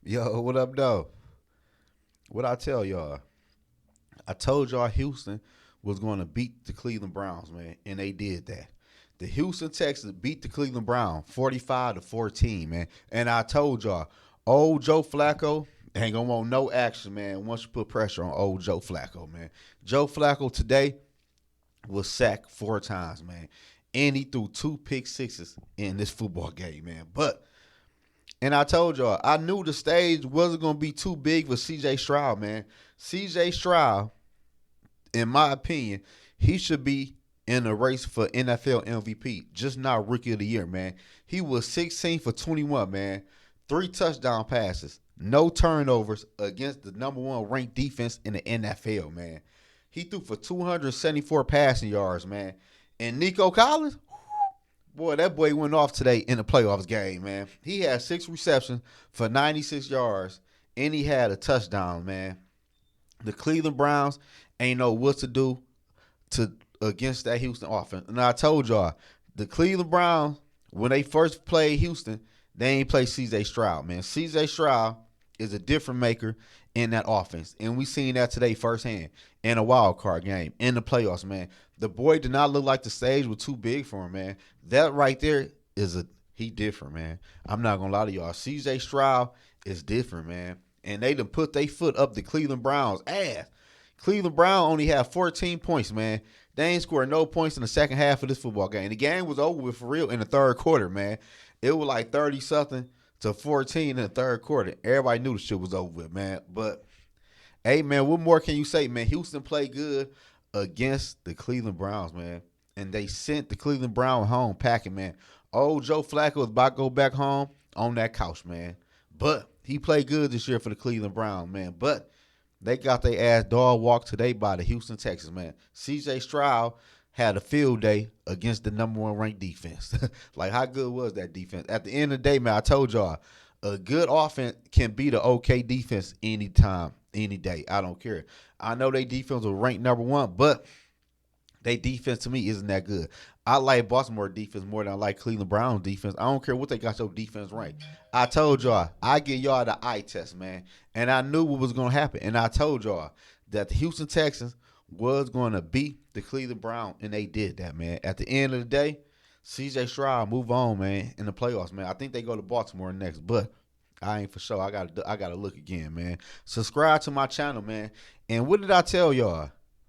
Yo, what up, though? What I tell y'all? I told y'all Houston was going to beat the Cleveland Browns, man, and they did that. The Houston Texans beat the Cleveland Browns 45-14, man. And I told y'all, old Joe Flacco ain't gonna want no action, man. Once you put pressure on old Joe Flacco, man. Joe Flacco today was sacked 4 times, man. And he threw 2 pick sixes in this football game, man. And I told y'all, I knew the stage wasn't going to be too big for CJ Stroud, man. CJ Stroud, in my opinion, he should be in the race for NFL MVP, just not Rookie of the Year, man. He was 16 for 21, man. 3 touchdown passes, no turnovers against the number one ranked defense in the NFL, man. He threw for 274 passing yards, man. And Nico Collins, boy, that boy went off today in the playoffs game, man. He had 6 receptions for 96 yards, and he had a touchdown, man. The Cleveland Browns ain't know what to do to against that Houston offense. And I told y'all, the Cleveland Browns, when they first played Houston, they ain't play CJ Stroud, man. CJ Stroud is a different maker in that offense. And we seen that today firsthand in a wild card game, in the playoffs, man. The boy did not look like the stage was too big for him, man. That right there is he different, man. I'm not gonna lie to y'all. CJ Stroud is different, man. And they done put their foot up the Cleveland Browns' ass. Cleveland Brown only had 14 points, man. They ain't scored no points in the second half of this football game. The game was over with for real in the third quarter, man. It was like 30-something to 14 in the third quarter. Everybody knew the shit was over with, man. But, hey, man, what more can you say, man? Houston played good against the Cleveland Browns, man. And they sent the Cleveland Browns home packing, man. Old Joe Flacco was about to go back home on that couch, man. But he played good this year for the Cleveland Browns, man. But they got their ass dog walked today by the Houston Texans, man. CJ Stroud had a field day against the number one ranked defense. Like, how good was that defense? At the end of the day, man, I told y'all, a good offense can beat an okay defense anytime, any day. I don't care. I know they defense was ranked number one, but they defense to me isn't that good. I like Baltimore defense more than I like Cleveland Browns defense. I don't care what they got your defense ranked. I told y'all, I give y'all the eye test, man. And I knew what was going to happen. And I told y'all that the Houston Texans was going to beat the Cleveland Browns, and they did that, man. At the end of the day, CJ Stroud move on, man, in the playoffs, man. I think they go to Baltimore next, but I ain't for sure. I gotta look again, man. Subscribe to my channel, man. And what did I tell y'all?